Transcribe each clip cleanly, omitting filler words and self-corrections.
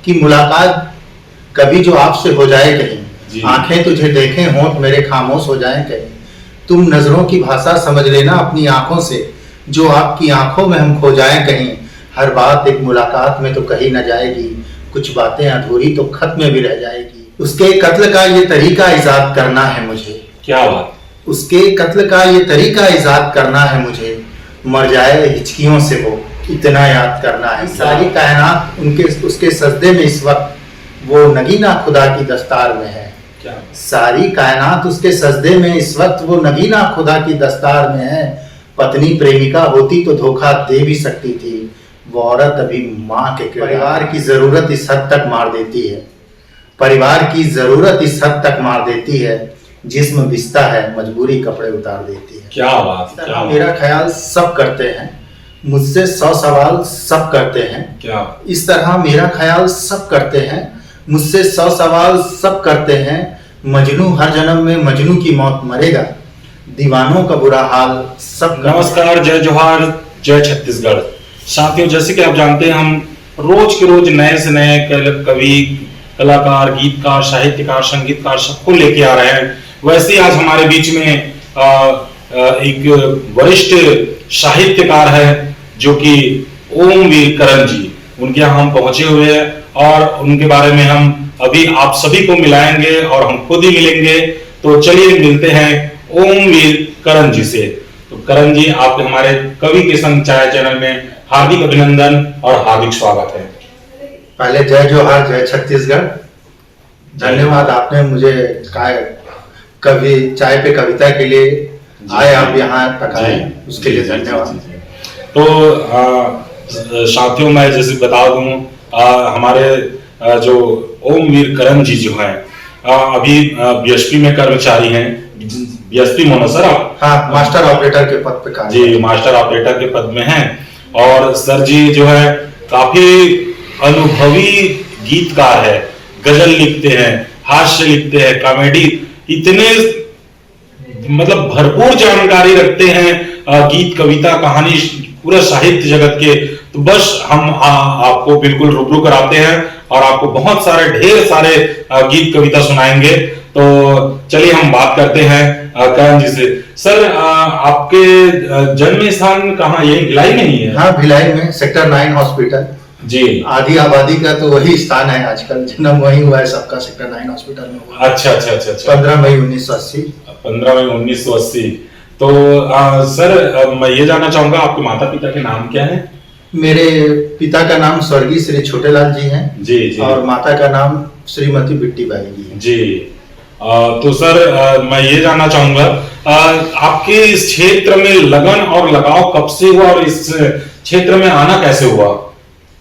कि मुलाकात कभी जो आपसे हो जाए कहीं, आंखें तुझे देखें होंठ मेरे खामोश हो जाएं कहीं, तुम नजरों की भाषा समझ लेना अपनी आंखों से, जो आपकी आंखों में हम खो जाएं कहीं, हर बात एक मुलाकात में तो कही न जाएगी, कुछ बातें अधूरी तो खत में भी रह जाएगी। उसके कत्ल का ये तरीका इजाद करना है मुझे। क्या बात। उसके कत्ल का ये तरीका इजाद करना है मुझे, मर जाए हिचकियों से वो इतना याद करना है। सारी कायनात उनके उसके सजदे में इस वक्त, वो नगीना खुदा की दस्तार में है। क्या? सारी कायनात उसके सजदे में इस वक्त, वो नगीना खुदा की दस्तार में है। पत्नी प्रेमिका होती तो धोखा दे भी सकती थी, वो औरत अभी माँ के परिवार की जरूरत इस हद तक मार देती है, परिवार की जरूरत इस हद तक मार देती है, जिस्म बिस्ता है मजबूरी कपड़े उतार देती है। क्या बात, क्या मेरा ख्याल सब करते हैं, मुझसे 100 सवाल सब करते हैं। क्या? इस तरह मेरा ख्याल सब करते हैं, मुझसे 100 सवाल सब करते हैं। मजनू हर जन्म में मजनू की मौत मरेगा, दीवानों का बुरा हाल सब। नमस्कार, जय जोहार, जय छत्तीसगढ़। साथियों, जैसे कि आप जानते हैं, हम रोज के रोज नए से नए कवि, कलाकार, गीतकार, साहित्यकार, संगीतकार सबको लेके आ रहे हैं। वैसे आज हमारे बीच में एक वरिष्ठ साहित्यकार है जो कि ओमवीर करण जी, उनके यहाँ हम पहुंचे हुए हैं और उनके बारे में हम अभी आप सभी को मिलाएंगे और हम खुद ही मिलेंगे। तो चलिए मिलते हैं ओमवीर करण जी से। तो करण जी, आपके हमारे कवि के संग चाय चैनल में हार्दिक अभिनंदन और हार्दिक स्वागत है। पहले जय जोहार, जय छत्तीसगढ़। धन्यवाद, आपने मुझे कवि चाय पे कविता के लिए आए आप यहाँ तक आए, उसके लिए धन्यवाद। तो साथियों, मैं जैसे बता दूं, हमारे जो ओमवीर करण जी जो हैं, अभी बीएसपी में कर्मचारी हैं। बीएसपी मोना सर आप? हाँ, मास्टर ऑपरेटर के पद पे काम। जी, मास्टर ऑपरेटर के पद में हैं। और सर जी जो है काफी अनुभवी गीतकार है, गजल लिखते हैं, हास्य लिखते हैं, कॉमेडी, इतने मतलब भरपूर जानकारी रखते हैं गीत, कविता, कहानी, पूरा साहित्य जगत के। तो बस हम आपको बिल्कुल रूबरू कराते हैं और आपको बहुत सारे, ढेर सारे गीत कविता सुनाएंगे। तो चलिए हम बात करते हैं करण जी से। सर, आपके जन्म स्थान कहाँ? ये भिलाई में ही है? हाँ, भिलाई में सेक्टर 9 हॉस्पिटल जी। आधी आबादी का तो वही स्थान है, आजकल जन्म वही हुआ है सबका, सेक्टर 9 हॉस्पिटल में हुआ। अच्छा अच्छा अच्छा अच्छा। 15 मई 1980। 15 मई 1980। तो सर, मैं ये जानना चाहूंगा, आपके माता पिता के नाम क्या है? मेरे पिता का नाम स्वर्गीय श्री छोटेलाल जी हैं जी जी, और माता का नाम श्रीमती बिट्टीबाई जी हैं। जी। तो सर, मैं ये जानना चाहूंगा, आपके इस क्षेत्र में लगन और लगाव कब से हुआ और इस क्षेत्र में आना कैसे हुआ?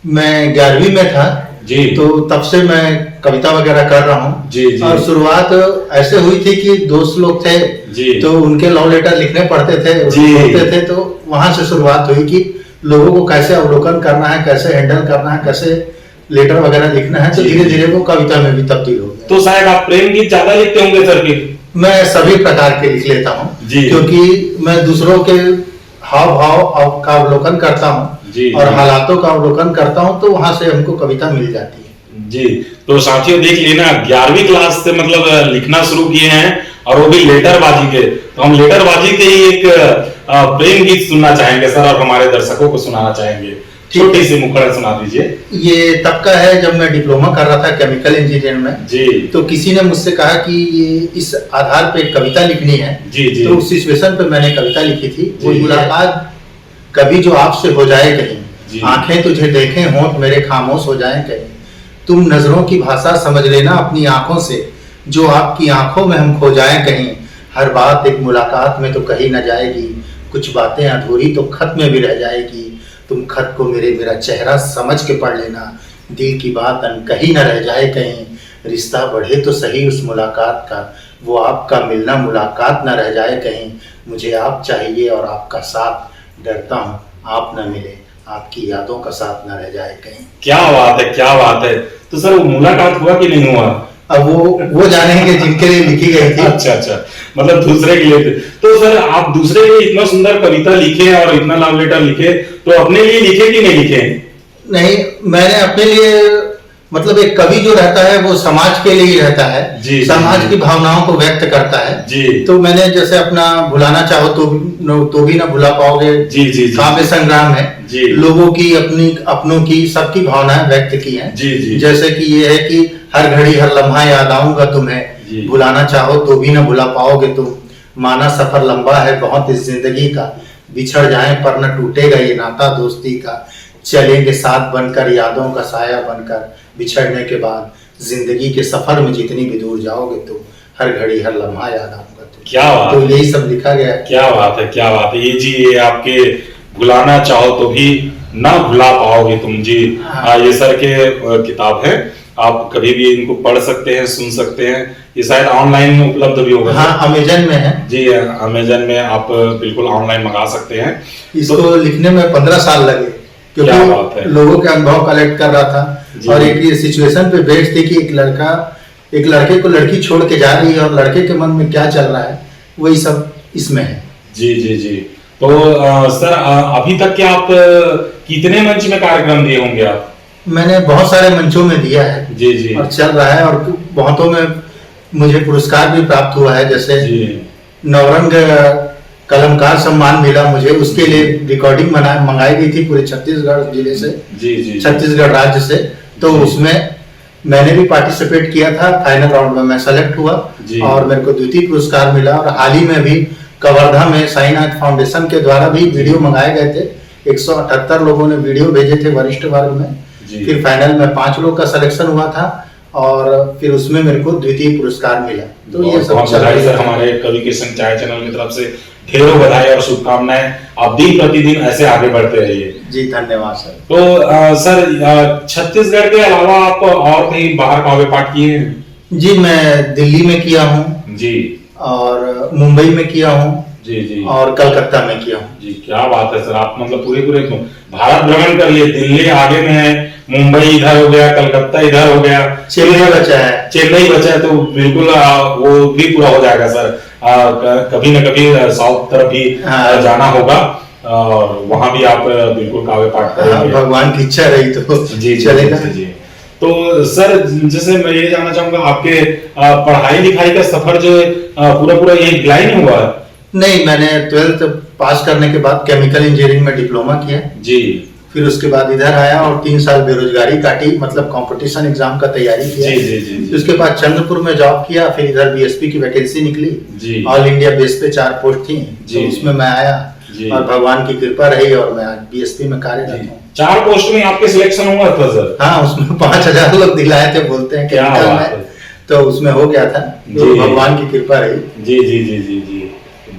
मैं 11वीं में था जी, तो तब से मैं कविता वगैरह कर रहा हूँ जी जी। और शुरुआत ऐसे हुई थी कि दोस्त लोग थे जी, तो उनके लव लेटर लिखने पड़ते थे, होते थे, तो वहां से शुरुआत हुई कि लोगों को कैसे अवलोकन करना है, कैसे हैंडल करना है, कैसे लेटर वगैरह लिखना है। तो धीरे धीरे वो कविता में भी तब्दील हो गया। तो शायद आप प्रेम गीत ज्यादा लिखते होंगे सर की? मैं सभी प्रकार के लिख लेता हूँ, क्योंकि मैं दूसरों के हाव भाव का अवलोकन करता हूँ और हालातों का अवलोकन करता हूँ, तो वहां से हमको कविता मिल जाती है। जी। तो साथियों, देख लेना, 11वीं क्लास से मतलब लिखना शुरू किए हैं और वो भी लेटरबाजी के। तो हम लेटरबाजी के ही एक प्रेम गीत सुनना चाहेंगे सर, और हमारे दर्शकों को सुनाना चाहेंगे। छोटी सी मुखड़ा सुना दीजिए। ये तब का है जब मैं डिप्लोमा कर रहा था केमिकल इंजीनियर में जी। तो किसी ने मुझसे कहा कि ये इस आधार पे कविता लिखनी है। जी जी। तो उस सिचुएशन पे मैंने कविता लिखी थी, वो मुलाकात कभी जो आपसे हो जाए कहीं, आंखें तुझे देखें होंठ मेरे खामोश हो जाएं कहीं, तुम नजरों की भाषा समझ लेना अपनी आंखों से, जो आपकी आंखों में हम खो जाएं कहीं, हर बात एक मुलाकात में तो कही न जाएगी, कुछ बातें अधूरी तो खत में भी रह जाएगी, तुम खत को मेरा चेहरा समझ के पढ़ लेना, दिल की बात अनकही न रह जाए कहीं, रिश्ता बढ़े तो सही उस मुलाकात का, वो आपका मिलना मुलाकात न रह जाए कहीं, मुझे आप चाहिए और आपका साथ, डरता हूँ आप न मिले, आपकी यादों का साथ न रह जाए कहीं। क्या बात है, क्या बात है। तो सर, वो मुलाकात हुआ कि नहीं हुआ? अब वो जानेंगे जिनके लिए लिखी गई थी। अच्छा अच्छा, मतलब दूसरे के लिए थे। तो सर, आप दूसरे के लिए इतना सुंदर कविता लिखे और इतना लव लेटर लिखे, तो अपने लिए लिखे कि नहीं लिखे? नहीं, मैंने अपने लिए मतलब एक कवि जो रहता है वो समाज के लिए ही रहता है, जी, समाज जी, की भावनाओं को व्यक्त करता है। जी तो मैंने जैसे अपना भुलाना चाहो तो भी ना भुला पाओगे, जी जी जी काव्य संग्राम है, जी लोगों की अपनी अपनों की सबकी भावनाएं व्यक्त की हैं। जी जी जैसे कि ये है कि हर घड़ी हर लम्हा याद आऊंगा तुम्हें, जी। भुलाना चाहो तो भी ना भुला पाओगे तुम, माना सफर लंबा है बहुत इस जिंदगी का, बिछड़ जाए पर न टूटेगा ये नाता दोस्ती का, चलेंगे साथ बनकर यादों का साया बनकर, बिछड़ने के बाद जिंदगी के सफर में जितनी भी दूर जाओगे तुम, हर घड़ी हर लम्हा याद आऊंगा तुम। क्या बात तो है, यही सब लिखा गया है। क्या बात है, क्या बात है। ये जी ये आपके भुलाना चाहो तो भी ना भुला पाओगे तुम जी। हाँ। ये सर के किताब है, आप कभी भी इनको पढ़ सकते हैं, सुन सकते हैं। ये शायद ऑनलाइन में उपलब्ध भी होगा। हाँ, अमेजन में है जी, अमेजन में आप बिल्कुल ऑनलाइन मंगा सकते हैं। इसको लिखने में 15 साल लगे, क्या बात क्योंकि है। लोगों के अनुभव कलेक्ट कर रहा था जी। और एक ये सिचुएशन पे बेस्ड थी कि एक लड़के को लड़की छोड़ के जा रही है और लड़के के मन में क्या चल रहा है, वही सब इसमें है। जी जी जी। तो सर अभी तक के आप कितने मंच में कार्यक्रम दिए होंगे आप? मैंने बहुत सारे मंचों में दिया है जी जी और चल रहा है, और बहुतों में मुझे पुरस्कार भी प्राप्त हुआ है। जैसे जी नवरंग कलमकार सम्मान मिला मुझे, उसके लिए रिकॉर्डिंग मंगाई गई थी पूरे छत्तीसगढ़ जिले से, जी जी छत्तीसगढ़ राज्य से। तो जी। उसमें मैंने भी पार्टिसिपेट किया था, फाइनल राउंड में मैं सेलेक्ट हुआ जी। और मेरे को द्वितीय पुरस्कार मिला। और हाल ही में भी कवर्धा में साईनाथ फाउंडेशन के द्वारा भी वीडियो मंगाए गए थे, 178 लोगों ने वीडियो भेजे थे वरिष्ठ वर्ग में। जी। फिर फाइनल में 5 लोग का सिलेक्शन हुआ था और फिर उसमें मेरे को द्वितीय पुरस्कार मिला। तो ये सब बहुत चल बधाई रही सर, है। हमारे कवि किशन चाय चैनल की तरफ से ढेरों बधाई और शुभकामनाएं। आप दिन प्रतिदिन ऐसे आगे बढ़ते रहिए। जी धन्यवाद सर। तो सर छत्तीसगढ़ के अलावा आप और कहीं बाहर काव्य पाठ किए हैं? जी मैं दिल्ली में किया हूँ जी और मुंबई में किया हूँ जी जी और कलकत्ता में किया हूँ। जी। क्या बात है सर, आप मतलब पूरे पूरे भारत भ्रमण कर लिए। दिल्ली आगे में है, मुंबई इधर हो गया, कलकत्ता इधर हो गया, चेन्नई बचा है। चेन्नई बचा है। तो बिल्कुल वो भी पूरा हो जाएगा सर। कभी न कभी साउथ तरफ भी हाँ। जाना होगा और वहां भी आप बिल्कुल काव्य पाठ हाँ, करेंगे। भगवान की इच्छा रही तो जी जी चलेगा। जी जी। तो सर जैसे मैं ये जानना चाहूंगा, आपके पढ़ाई लिखाई का सफर जो पूरा पूरा यही लाइन हुआ? नहीं, मैंने 12th पास करने के बाद केमिकल इंजीनियरिंग में डिप्लोमा किया। जी। फिर उसके बाद इधर आया और 3 साल बेरोजगारी काटी, मतलब कंपटीशन एग्जाम का तैयारी किया। जी जी जी। उसके बाद चंद्रपुर में जॉब किया, फिर इधर बीएसपी की वैकेंसी निकली जी। ऑल इंडिया बेस पे 4 पोस्ट थी, जी। तो उसमें मैं आया जी। और भगवान की कृपा रही और मैं आज बीएसपी में कार्यरत हूँ। 4 पोस्ट में आपके सिलेक्शन हुआ था सर? हाँ, उसमें 5000 लोग दिलाए थे, बोलते हैं क्या केमिकल बात है। में, तो उसमें हो गया था। तो जी। भगवान की कृपा रही। जी जी जी जी जी।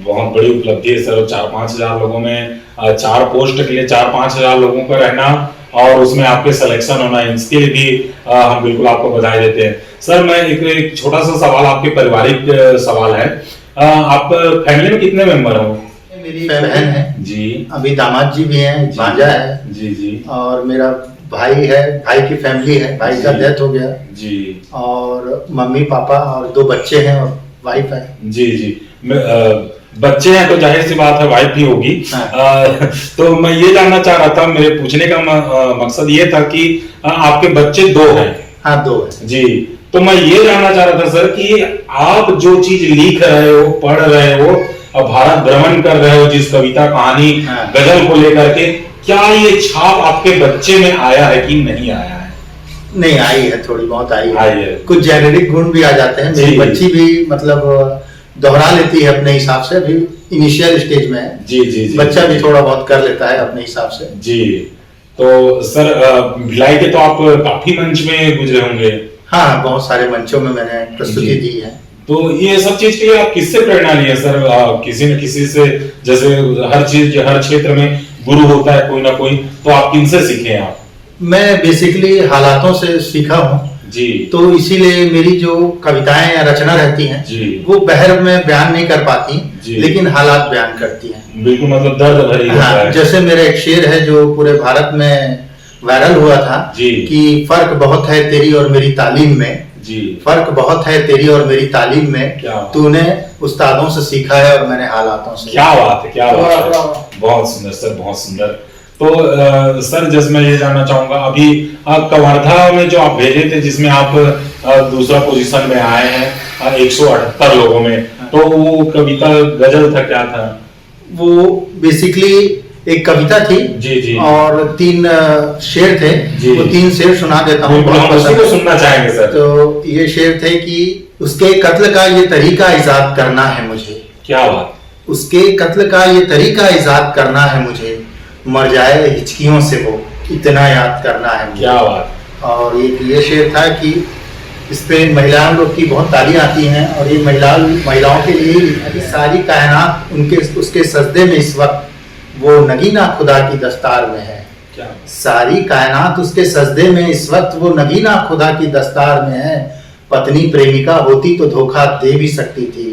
बहुत बड़ी उपलब्धि है सर। 4-5 हजार लोगों में 4 पोस्ट के लिए 4-5 हजार लोगों का रहना और उसमें आपके सिलेक्शन होना, इसके लिए भी हम बिल्कुल आपको बधाई देते हैं। सर मैं एक छोटा सा सवाल, आपके पारिवारिक सवाल है। आप फैमिली में कितने मेंबर हो? मेरी बहन है जी। अभी, दामाद जी भी हैं, भांजा है जी जी और मेरा भाई है, भाई की फैमिली है, भाई का जी। डेथ हो गया। जी और मम्मी पापा और 2 बच्चे हैं और वाइफ है। जी जी। बच्चे हैं तो जाहिर सी बात है वाइफ भी होगी। हाँ। तो मैं ये जानना चाह रहा था, मेरे पूछने का मकसद ये था कि आपके बच्चे 2 हैं। हाँ, 2 है। जी। तो मैं ये जानना चाह रहा था सर कि आप जो चीज लिख रहे हो, पढ़ रहे हो, भारत भ्रमण कर रहे हो, जिस कविता कहानी हाँ। गजल को लेकर के, क्या ये छाप आपके बच्चे में आया है कि नहीं आया है? नहीं, आई है, थोड़ी बहुत आई आई है। कुछ जेनेरिक गुण भी आ जाते हैं। मेरी जी। बच्ची भी मतलब दोहरा लेती है अपने हिसाब से, अभी इनिशियल स्टेज में है। जी जी जी। बच्चा भी थोड़ा बहुत कर लेता है अपने हिसाब से। जी। तो सर भिलाई के तो आप काफी मंच में गुजरे होंगे। हाँ, बहुत सारे मंचों में मैंने प्रस्तुति जी। दी है। तो ये सब चीज के लिए आप किससे प्रेरणा लिए सर? किसी न किसी से, जैसे हर चीज हर क्षेत्र में गुरु होता है कोई ना कोई, तो आप किनसे सीखे आप? मैं बेसिकली हालातों से सीखा हूँ। जी। तो इसीलिए मेरी जो कविताएं या रचना रहती हैं जी। वो बहर में बयान नहीं कर पाती, जी। लेकिन हालात बयान करती हैं। बिल्कुल, मतलब दर्द भरी होता हाँ, है। जैसे मेरा एक शेर है जो पूरे भारत में वायरल हुआ था जी। कि फर्क बहुत है तेरी और मेरी तालीम में, जी। फर्क बहुत है तेरी और मेरी तालीम में, क्या बात। तूने उस्तादों से सीखा है और मैंने हालातों से। क्या बात है, क्या बात है। बहुत सुंदर सर, बहुत सुंदर। तो सर जैसे मैं ये जानना चाहूंगा, अभी कवर्धा में जो आप भेजे थे जिसमें आप दूसरा पोजीशन में आए हैं 178 लोगों में, तो वो कविता गजल था, क्या था वो? बेसिकली एक कविता थी जी जी, और 3 शेर थे जी। वो 3 शेर सुना देता हूँ, हम उसी को सुनना चाहेंगे सर। तो ये शेर थे कि उसके कत्ल का ये तरीका इजाद करना है मुझे। क्या बात। उसके कत्ल का ये तरीका इजाद करना है मुझे, मर जाए हिचकियों से वो इतना याद करना है मुझे। क्या बात। और एक ये शेर था कि इस पे महिलाओं लोग की बहुत तालियां आती हैं, और ये महिलाओं के लिए ही कि सारी कायनात उसके सजदे में इस वक्त वो नगीना खुदा की दस्तार में है। क्या? सारी कायनात उसके सजदे में इस वक्त वो नगीना खुदा की दस्तार में है। पत्नी प्रेमिका होती तो धोखा दे भी सकती थी,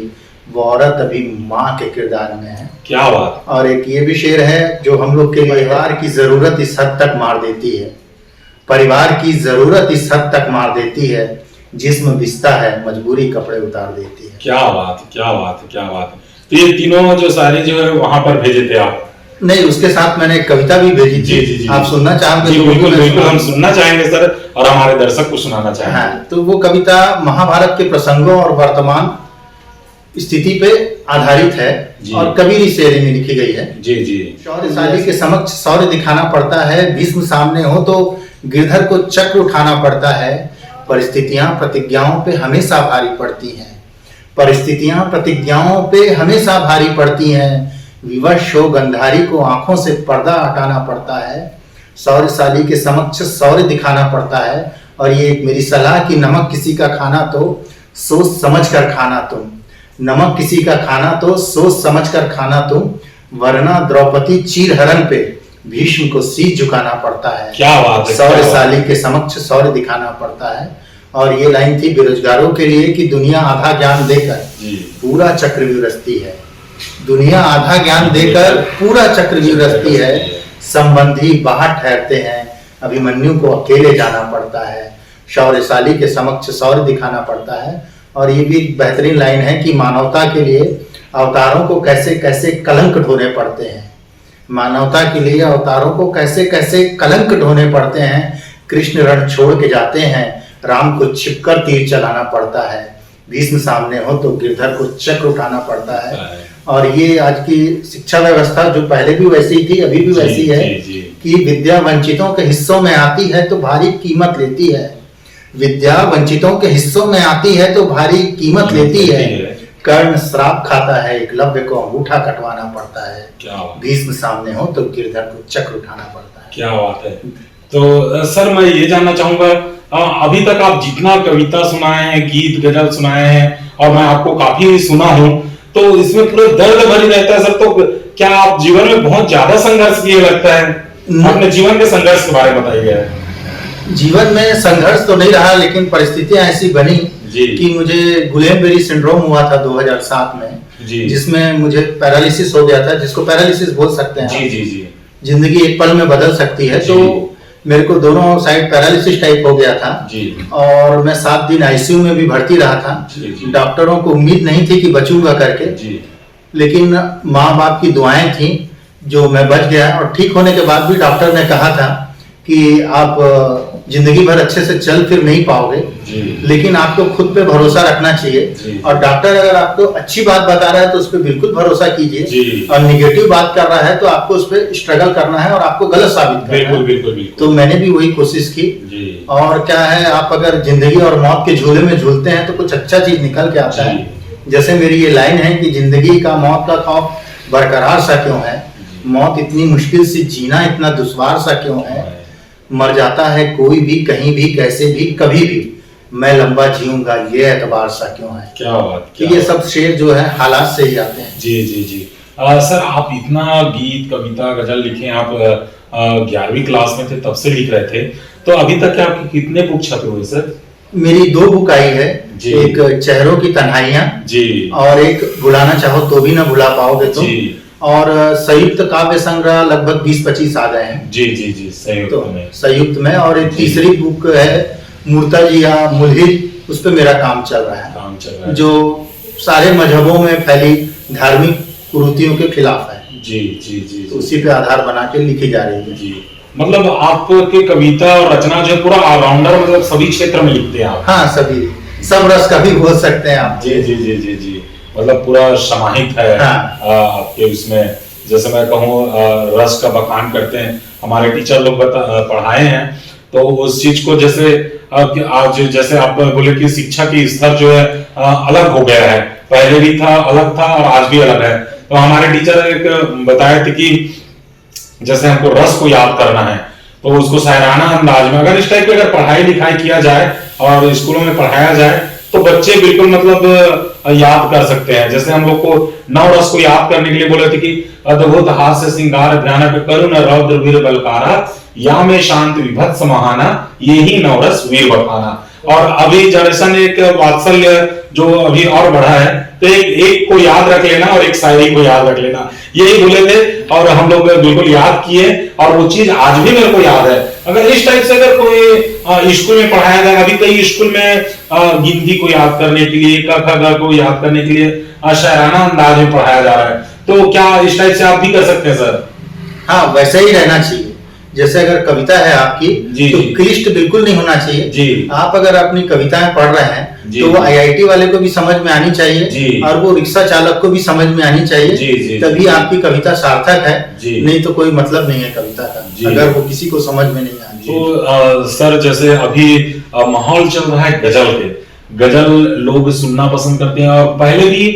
वो औरत अभी माँ के किरदार में है। क्या बात। और एक ये भी शेर है जो हम लोग के परिवार की जरूरत इस हद तक मार देती है, परिवार की जरूरत इस हद तक मार देती है, जिस्म बिस्ता है मजबूरी कपड़े उतार देती है। क्या बात, क्या बात, क्या बात। तो ये तीनों जो सारी जो है वहां पर भेजे थे आप? नहीं, उसके साथ मैंने कविता भी भेजी थी। जी, जी, जी, आप सुनना चाहेंगे? जी बिल्कुल बिल्कुल, हम सुनना चाहेंगे सर, और हमारे दर्शक को सुनाना चाहेंगे। हाँ, तो वो कविता महाभारत के प्रसंगों और वर्तमान स्थिति पे आधारित है और कबीरी शैली में लिखी गई है। जी जी। शौर्यशाली के समक्ष शौर्य दिखाना पड़ता है, भीष्म सामने हो तो गिरधर को चक्र उठाना पड़ता है। परिस्थितियां प्रतिज्ञाओं पे हमेशा भारी पड़ती हैं, परिस्थितियां प्रतिज्ञाओं पे हमेशा भारी पड़ती हैं। विवश हो गंधारी को आंखों से पर्दा हटाना पड़ता है, शौर्यशाली के समक्ष शौर्य दिखाना पड़ता है। और ये एक मेरी सलाह कि नमक किसी का खाना तो सोच समझ कर खाना तुम, नमक किसी का खाना तो सोच समझ कर खाना तुम, वरना द्रौपदी चीरहरण पे भीष्म को शीश झुकाना पड़ता है। क्या बात है। शौर्यशाली के समक्ष शौर्य दिखाना पड़ता है। और ये लाइन थी बेरोजगारों के लिए कि दुनिया आधा ज्ञान देकर पूरा चक्रव्यूह रचती है, दुनिया आधा ज्ञान देकर पूरा चक्रव्यूह रचती है। संबंधी बाहर ठहरते हैं, अभिमन्यु को अकेले जाना पड़ता है। शौर्यशाली के समक्ष शौर्य दिखाना पड़ता है। और ये भी एक बेहतरीन लाइन है कि मानवता के लिए अवतारों को कैसे कैसे कलंक ढोने पड़ते हैं, मानवता के लिए अवतारों को कैसे कैसे कलंक ढोने पड़ते हैं। कृष्ण रण छोड़ के जाते हैं, राम को छिपकर तीर चलाना पड़ता है। भीष्म सामने हो तो गिरधर को चक्र उठाना पड़ता है। और ये आज की शिक्षा व्यवस्था जो पहले भी वैसी थी अभी भी वैसी है कि विद्या वंचितों के हिस्सों में आती है तो भारी कीमत लेती है, विद्या वंचितों के हिस्सों में आती है तो भारी कीमत लेती है। कर्ण श्राप खाता है, एकलव्य को अंगूठा कटवाना पड़ता है। भीष्म सामने हो तो गिरधर को चक्र उठाना पड़ता है। क्या बात है। तो सर मैं ये जानना चाहूंगा, अभी तक आप जितना कविता सुनाए हैं, गीत गजल सुनाए हैं, और मैं आपको काफी सुना हूं, तो इसमें पूरे दर्द भरी रहता है सर। तो क्या आप जीवन में बहुत ज्यादा संघर्ष किए लगता है? अपने जीवन के संघर्ष के बारे में बताइए। जीवन में संघर्ष तो नहीं रहा, लेकिन परिस्थितियां ऐसी बनी कि मुझे गुलेनबेरी सिंड्रोम हुआ था 2007 में, जिसमें मुझे पैरालिसिस हो गया था, जिसको पैरालिसिस बोल सकते हैं। जी जी जी। जिंदगी एक पल में बदल सकती है। तो मेरे को दोनों साइड पैरालिसिस टाइप हो गया था जी। और मैं 7 दिन आईसीयू में भी भर्ती रहा था। डॉक्टरों को उम्मीद नहीं थी कि बचूंगा करके जी। लेकिन माँ बाप की दुआएं थी जो मैं बच गया। और ठीक होने के बाद भी डॉक्टर ने कहा था कि आप जिंदगी भर अच्छे से चल फिर नहीं पाओगे, लेकिन आपको खुद पे भरोसा रखना चाहिए। और डॉक्टर अगर आपको अच्छी बात बता रहा है तो उस पर बिल्कुल भरोसा कीजिए, और निगेटिव बात कर रहा है तो आपको उस पर स्ट्रगल करना है और आपको गलत साबित करना है। बिल्कुल। तो मैंने भी वही कोशिश की। और क्या है, आप अगर जिंदगी और मौत के झूले में झूलते हैं तो कुछ अच्छा चीज निकल के आता है। जैसे मेरी ये लाइन है कि जिंदगी का मौत का खौफ बरकरार सा क्यों है, मौत इतनी मुश्किल से जीना इतना दुश्वार सा क्यों है, मर जाता है कोई भी कहीं भी कैसे भी कभी भी, मैं लंबा जीऊंगा ये एतबार सा क्यों है। क्या बात। कि ये सब शेर जो है हालात से ही आते हैं। जी जी जी। सर आप इतना गीत कविता गजल लिखे, आप 11वीं क्लास में थे तब से लिख रहे थे, तो अभी तक आपके कितने बुक छपे हुए सर? मेरी 2 बुक आई है, एक चेहरों की तन्हाइयां जी, और एक बुलाना चाहो तो भी ना भुला पाओगे तुम, और संयुक्त काव्य संग्रह लगभग 20-25 आ गए हैं। जी जी जी। संयुक्त में। और एक तीसरी बुक है मुर्तजी या मुल्हिद, उस पे मेरा काम चल रहा है, जो सारे मजहबों में फैली धार्मिक कुरीतियों के खिलाफ है। जी जी जी तो उसी पे आधार बना के लिखी जा रही है। जी, मतलब आपकी कविता और रचना जो है पूरा ऑलराउंडर, मतलब सभी क्षेत्र में लिखते हैं आप। हाँ, सभी सब रस का भी बोल सकते हैं आप। जी जी जी जी जी, मतलब पूरा समाहित है। हाँ। आपके उसमें जैसे मैं कहूँ रस का बखान करते हैं, हमारे टीचर लोग पढ़ाए हैं, तो उस चीज को जैसे आज जैसे आप बोले कि शिक्षा की स्तर जो है अलग हो गया है, पहले भी था अलग था और आज भी अलग है। तो हमारे टीचर एक बताए थे कि जैसे हमको रस को याद करना है तो उसको शायराना अंदाज में अगर इस टाइप की अगर पढ़ाई लिखाई किया जाए और स्कूलों में पढ़ाया जाए तो बच्चे बिल्कुल मतलब याद कर सकते हैं। जैसे हम लोग को नव रस को याद करने के लिए बोले थे कि अद्भुत हास्य श्रृंगार भयानक करुण रौद्र वीर बलकारा, या में शांत विभत्स महाना, ये ही नवरस वीर बखाना। और अभी जनरेशन एक वात्सल्य जो अभी और बढ़ा है, तो एक को याद रख लेना और एक शायरी को याद रख लेना, यही बोले थे और हम लोग बिल्कुल याद किए और वो चीज आज भी मेरे को याद है। अगर इस टाइप से अगर कोई स्कूल में पढ़ाया जाए, अभी कई स्कूल में गिनती को याद करने के लिए, क ख ग को याद करने के लिए शायराना अंदाज में पढ़ाया जा रहा है, तो क्या इस टाइप से आप भी कर सकते हैं सर? हाँ, वैसे ही रहना चाहिए। जैसे अगर कविता है आपकी जी, तो जी। क्लिष्ट बिल्कुल नहीं होना चाहिए जी। आप अगर अपनी कविताएं पढ़ रहे हैं जी, तो वो जी। आईआईटी वाले को भी समझ में आनी जी। चाहिए और वो रिक्शा चालक को भी समझ में आनी जी, चाहिए, जी, तभी जी। आपकी कविता सार्थक है। जी। नहीं तो कोई मतलब नहीं है कविता जी। का, अगर वो किसी को समझ में नहीं आनी। तो सर जैसे अभी माहौल चल रहा है गजल के, गजल लोग सुनना पसंद करते हैं और पहले भी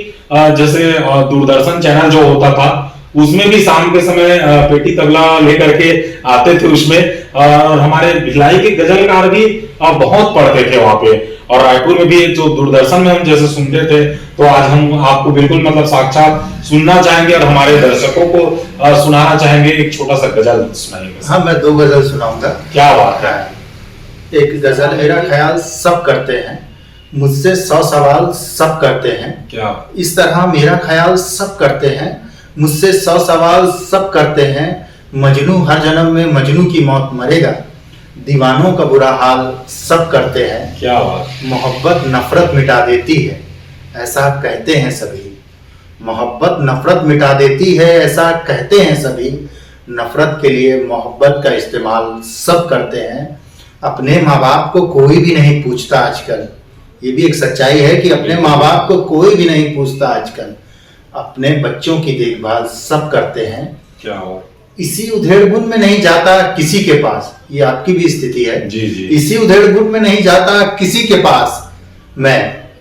जैसे दूरदर्शन चैनल जो होता था उसमें भी शाम के समय पेटी तबला लेकर के आते थे उसमें, और हमारे भिलाई के गजलकार भी बहुत पढ़ते थे वहां पे। और रायपुर में भी जो दूरदर्शन में हम जैसे सुनते थे, तो आज हम आपको बिल्कुल मतलब साक्षात सुनना चाहेंगे और हमारे दर्शकों को सुनाना चाहेंगे। एक छोटा सा गजल सुनाएंगे। हाँ, मैं 2 गजल सुनाऊंगा। क्या बात है। एक गजल, मेरा ख्याल सब करते हैं, मुझसे 100 सवाल सब करते हैं। क्या इस तरह मेरा ख्याल सब करते हैं, मुझसे 100 सवाल सब करते हैं। मजनू हर जन्म में मजनू की मौत मरेगा, दीवानों का बुरा हाल सब करते हैं। क्या बात। मोहब्बत नफरत मिटा देती है, ऐसा कहते हैं सभी। मोहब्बत नफरत मिटा देती है, ऐसा कहते हैं सभी। नफरत के लिए मोहब्बत का इस्तेमाल सब करते हैं। अपने माँ बाप को कोई भी नहीं पूछता आजकल, ये भी एक सच्चाई है कि अपने माँ बाप को कोई भी नहीं पूछता आजकल। अपने बच्चों की देखभाल सब करते हैं। क्या बात। इसी उधेड़-बुन में नहीं जाता किसी के पास, ये आपकी भी स्थिति है। जी जी। इसी उधेड़-बुन में नहीं जाता किसी के पास, मैं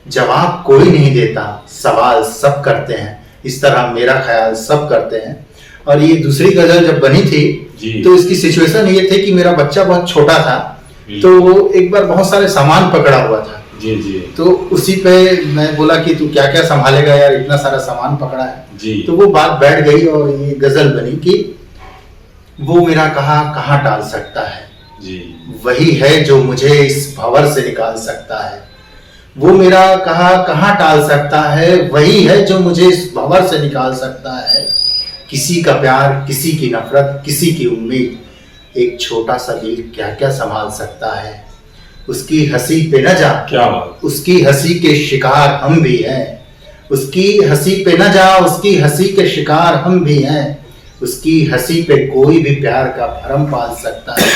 जवाब कोई नहीं देता, सवाल सब करते हैं। इस तरह मेरा ख्याल सब करते हैं। और ये दूसरी गजल जब बनी थी जी। तो इसकी सिचुएशन ये थी कि मेरा बच्चा बहुत छोटा था, तो वो एक बार बहुत सारे सामान पकड़ा हुआ था। जी जी। तो उसी पे मैं बोला कि तू क्या क्या संभालेगा यार, इतना सारा सामान पकड़ा है। जी। तो वो बात बैठ गई और ये गजल बनी कि वो मेरा कहाँ टाल सकता है, जी। वही है जो मुझे इस भंवर से निकाल सकता है। वो मेरा कहाँ टाल सकता है, वही है जो मुझे इस भंवर से निकाल सकता है। किसी का प्यार, किसी की नफरत, किसी की उम्मीद, एक छोटा सा दिल क्या क्या संभाल सकता है। उसकी हंसी पे न जा, क्या बात। उसकी हंसी के शिकार हम भी हैं। उसकी हंसी पे न जा, उसकी हंसी के शिकार हम भी हैं। उसकी हंसी पे कोई भी प्यार का भरम पाल सकता है।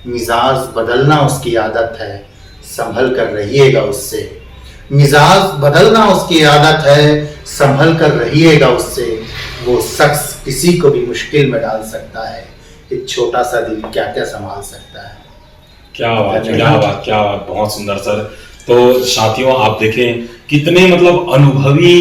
मिजाज बदलना उसकी आदत है, संभल कर रहिएगा उससे। मिजाज बदलना उसकी आदत है, संभल कर रहिएगा उससे। वो शख्स किसी को भी मुश्किल में डाल सकता है, एक छोटा सा दिल क्या क्या संभाल सकता है। क्या बात, क्या बात, क्या बात, बहुत सुंदर सर। तो साथियों आप देखें कितने मतलब अनुभवी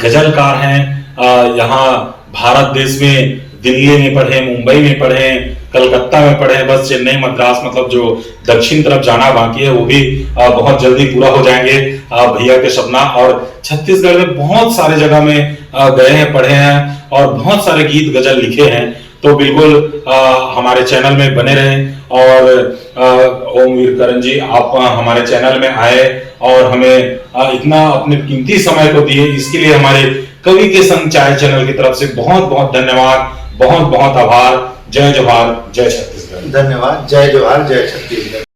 गजलकार हैं। यहाँ भारत देश में दिल्ली में पढ़े, मुंबई में पढ़े, कलकत्ता में पढ़े, बस चेन्नई मद्रास मतलब जो दक्षिण तरफ जाना बाकी है वो भी बहुत जल्दी पूरा हो जाएंगे भैया के सपना। और छत्तीसगढ़ में बहुत सारे जगह में गए हैं, पढ़े हैं और बहुत सारे गीत गजल लिखे हैं। तो बिल्कुल हमारे चैनल में बने रहें। और ओमवीर करण जी, आप हमारे चैनल में आए और हमें इतना अपने कीमती समय को दिए, इसके लिए हमारे कवि के संग चाय चैनल की तरफ से बहुत बहुत धन्यवाद, बहुत बहुत आभार। जय जोहार, जय छत्तीसगढ़। धन्यवाद। जय जोहार, जय छत्तीसगढ़।